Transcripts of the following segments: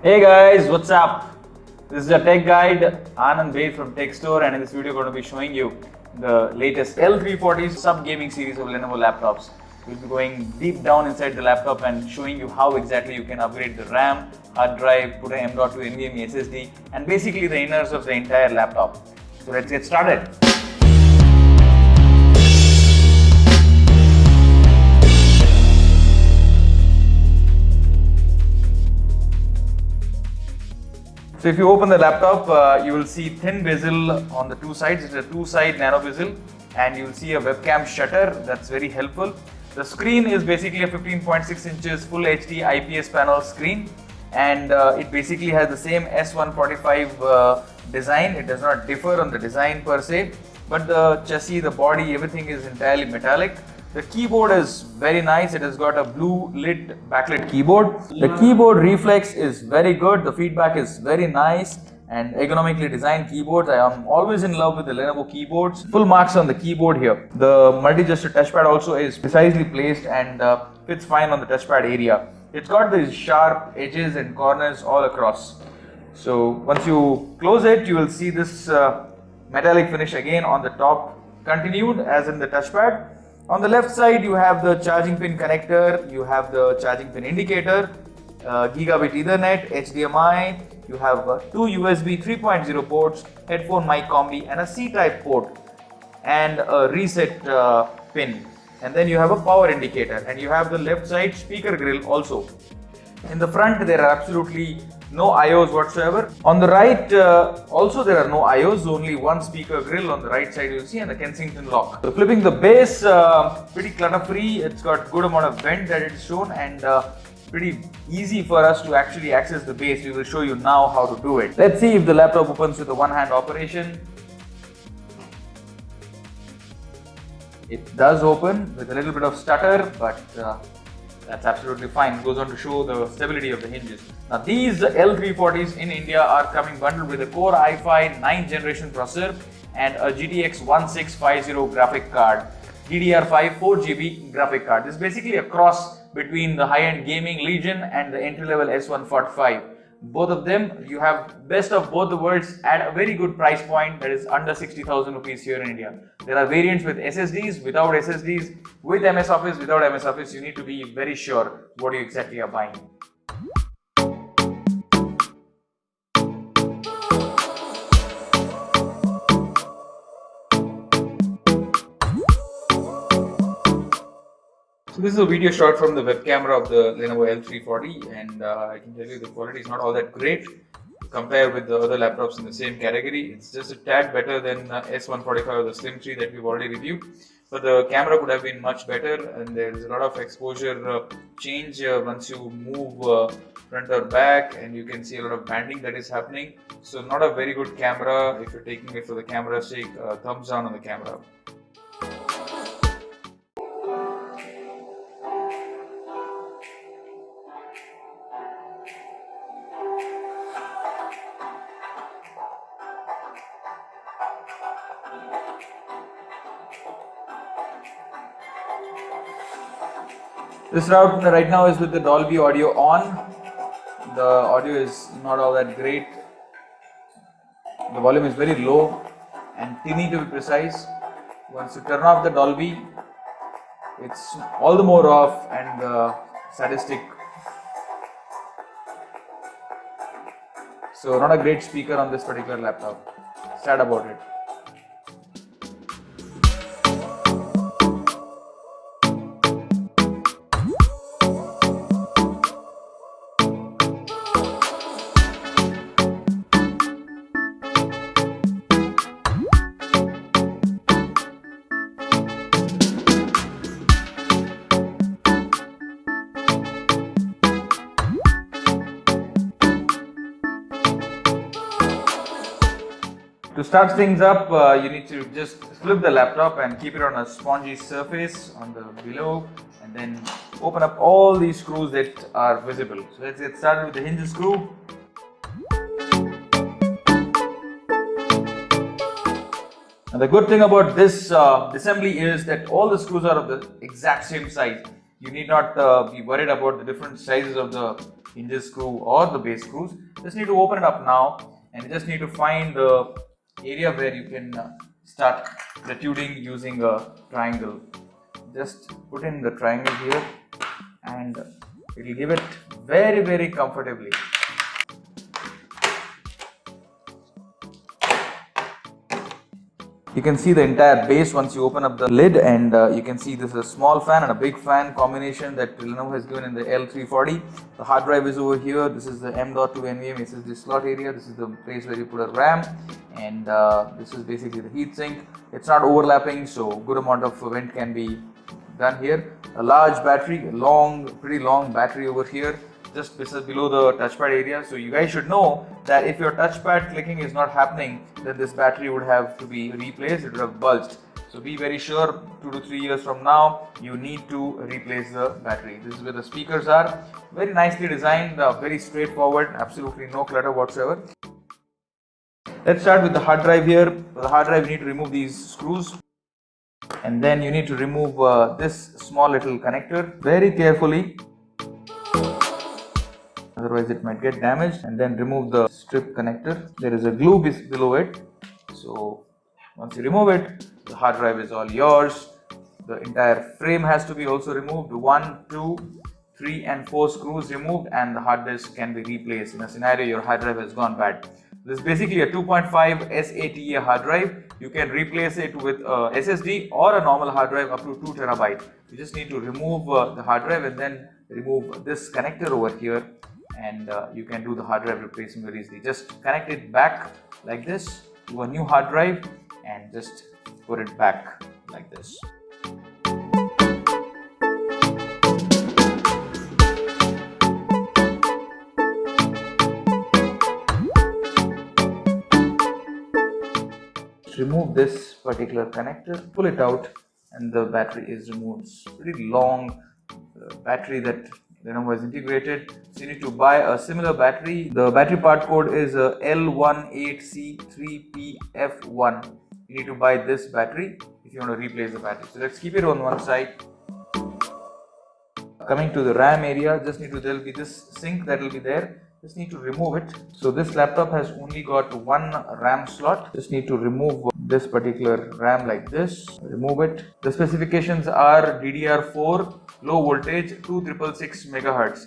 Hey guys, what's up? This is a tech guide, Anand Bey from Tech Store, and in this video I'm going to be showing you the latest L340 sub-gaming series of Lenovo laptops. We'll be going deep down inside the laptop and showing you how exactly you can upgrade the RAM, hard drive, put an M.2 NVMe S.S.D, and basically the inners of the entire laptop. So let's get started. So if you open the laptop, you will see thin bezel on the two sides. It's a two-side nano bezel, and you will see a webcam shutter. That's very helpful. The screen is basically a 15.6 inches full HD IPS panel screen, and it basically has the same S145 design. It does not differ on the design per se, but the chassis, the body, everything is entirely metallic. The keyboard is very nice. It has got a blue lit backlit keyboard. The keyboard reflex is very good. The feedback is very nice and ergonomically designed keyboards. I am always in love with the Lenovo keyboards. Full marks on the keyboard here. The multi-gesture touchpad also is precisely placed and fits fine on the touchpad area. It's got these sharp edges and corners all across. So once you close it, you will see this metallic finish again on the top, continued as in the touchpad. On the left side, you have the charging pin connector, you have the charging pin indicator, gigabit Ethernet, HDMI, you have two USB 3.0 ports, headphone mic combi, and a C-type port, and a reset pin. And then you have a power indicator, and you have the left side speaker grill also. In the front, there are absolutely no IOs whatsoever. On the right, also there are no IOs, only one speaker grill on the right side you'll see, and the Kensington lock. So flipping the base, pretty clutter free. It's got good amount of vent that it's shown, and pretty easy for us to actually access the base. We will show you now how to do it. Let's see if the laptop opens with a one-hand operation. It does open with a little bit of stutter, but that's absolutely fine. It goes on to show the stability of the hinges. Now these L340s in India are coming bundled with a Core i5 9th generation processor and a GTX 1650 graphic card, DDR5 4GB graphic card. This is basically a cross between the high-end gaming Legion and the entry-level S145. Both of them, you have best of both the worlds at a very good price point, that is under 60,000 rupees here in India. There are variants with SSDs, without SSDs, with MS Office, without MS Office. You need to be very sure what you exactly are buying. So this is a video shot from the web camera of the Lenovo L340, and I can tell you the quality is not all that great compared with the other laptops in the same category. It's just a tad better than S145 or the Slim 3 that we've already reviewed, but the camera could have been much better, and there's a lot of exposure change once you move front or back, and you can see a lot of banding that is happening. So not a very good camera. If you're taking it for the camera's sake, thumbs down on the camera. This route right now is with the Dolby audio on. The audio is not all that great. The volume is very low and tinny to be precise. Once you turn off the Dolby, it's all the more off and sadistic. So not a great speaker on this particular laptop. Sad about it. To start things up, you need to just flip the laptop and keep it on a spongy surface on the below, and then open up all these screws that are visible. So let's get started with the hinge screw. And the good thing about this assembly is that all the screws are of the exact same size. You need not be worried about the different sizes of the hinges screw or the base screws. Just need to open it up now, and you just need to find the area where you can start retuding using a triangle. Just put in the triangle here, and it will give it very comfortably. You can see the entire base once you open up the lid, and you can see this is a small fan and a big fan combination that Lenovo has given in the L340. The hard drive is over here. This is the M.2 NVMe S.S.D slot area. This is the place where you put a RAM, and this is basically the heatsink. It's not overlapping, so good amount of vent can be done here. A large battery, pretty long battery over here, just below the touchpad area. So you guys should know that if your touchpad clicking is not happening, then this battery would have to be replaced. It would have bulged. So be very sure 2 to 3 years from now you need to replace the battery. This is where the speakers are. Very nicely designed, very straightforward, absolutely no clutter whatsoever. Let's start with the hard drive here. For the hard drive, you need to remove these screws, and then you need to remove this small little connector very carefully, otherwise it might get damaged. And then remove the strip connector. There is a glue below it, so once you remove it, the hard drive is all yours. The entire frame has to be also removed. 1, 2, 3 and 4 screws removed, and the hard disk can be replaced in a scenario your hard drive has gone bad. This is basically a 2.5 SATA hard drive. You can replace it with a SSD or a normal hard drive up to 2 terabyte. You just need to remove the hard drive and then remove this connector over here, and you can do the hard drive replacement very easily. Just connect it back like this to a new hard drive and just put it back like this. Remove this particular connector, pull it out, and the battery is removed. It's a pretty long battery that Lenovo has integrated. So you need to buy a similar battery. The battery part code is L18C3PF1. You need to buy this battery if you want to replace the battery. So let's keep it on one side. Coming to the RAM area, just need to, there will be this sink that will be there. Just need to remove it. So this laptop has only got one RAM slot. Just need to remove this particular RAM like this. Remove it. The specifications are DDR4, low voltage, 2666 MHz.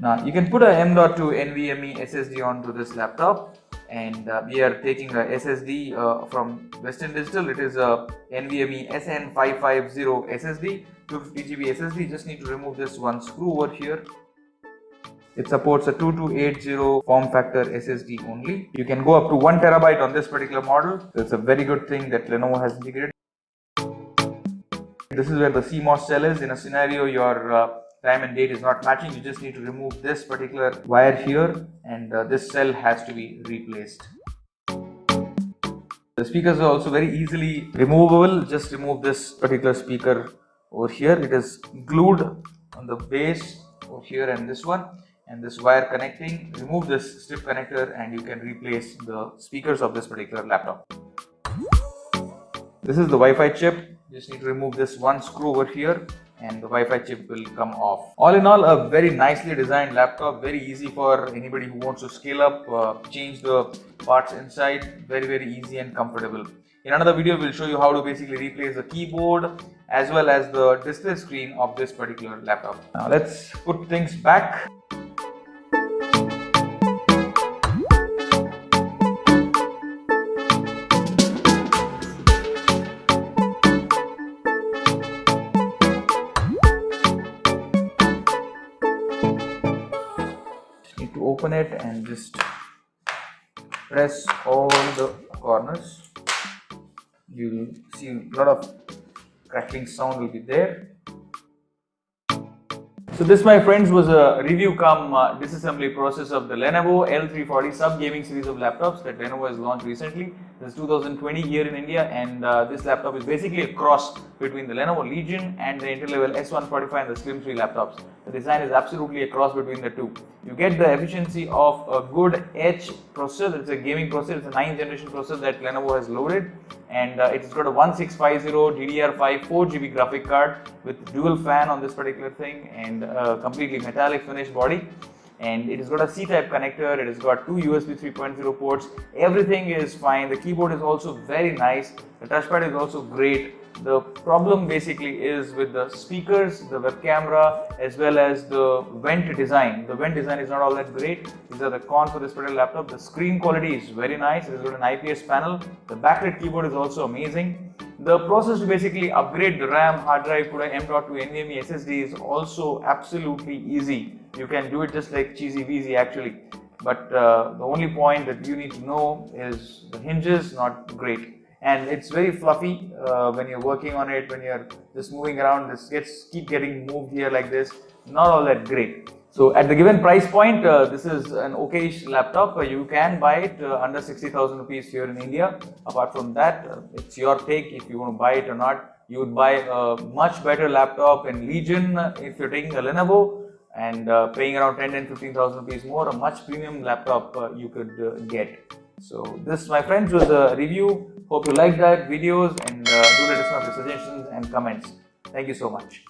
Now you can put a M.2 NVMe SSD onto this laptop, and we are taking a SSD from Western Digital. It is a NVMe SN550 SSD, 250 GB SSD. Just need to remove this one screw over here. It supports a 2280 form factor SSD only. You can go up to 1 terabyte on this particular model. It's a very good thing that Lenovo has integrated. This is where the CMOS cell is. In a scenario your time and date is not matching, you just need to remove this particular wire here, and this cell has to be replaced. The speakers are also very easily removable. Just remove this particular speaker over here. It is glued on the base over here and this one, and this wire connecting. Remove this strip connector and you can replace the speakers of this particular laptop. This is the Wi-Fi chip. You just need to remove this one screw over here, and the Wi-Fi chip will come off. All in all, a very nicely designed laptop, very easy for anybody who wants to scale up, change the parts inside, very easy and comfortable. In another video, we'll show you how to basically replace the keyboard as well as the display screen of this particular laptop. Now let's put things back. Open it and just press all the corners. You'll see a lot of crackling sound will be there. So this, my friends, was a review cum disassembly process of the Lenovo L340 sub gaming series of laptops that Lenovo has launched recently. This is 2020 here in India, and this laptop is basically a cross between the Lenovo Legion and the Intel S145 and the Slim 3 laptops. The design is absolutely a cross between the two. You get the efficiency of a good edge processor. It's a gaming processor. It's a 9th generation processor that Lenovo has loaded, and it's got a 1650 DDR5 4GB graphic card with dual fan on this particular thing, and a completely metallic finished body. And it has got a C-type connector, it has got two USB 3.0 ports, everything is fine. The keyboard is also very nice, the touchpad is also great. The problem basically is with the speakers, the web camera, as well as the vent design. The vent design is not all that great. These are the cons for this particular laptop. The screen quality is very nice, it has got an IPS panel. The backlit keyboard is also amazing. The process to basically upgrade the RAM, hard drive, put a M.2 NVMe S.S.D is also absolutely easy. You can do it just like cheesy weezy actually. But the only point that you need to know is the hinges not great. And it's very fluffy when you're working on it, when you're just moving around, this keep getting moved here like this, not all that great. So at the given price point, this is an okayish laptop. You can buy it under 60,000 rupees here in India. Apart from that, it's your take if you want to buy it or not. You would buy a much better laptop in Legion if you're taking a Lenovo, and paying around 10 and 15,000 rupees more, a much premium laptop you could get. So this, my friends, was a review. Hope you liked that videos, and do let us know your suggestions and comments. Thank you so much.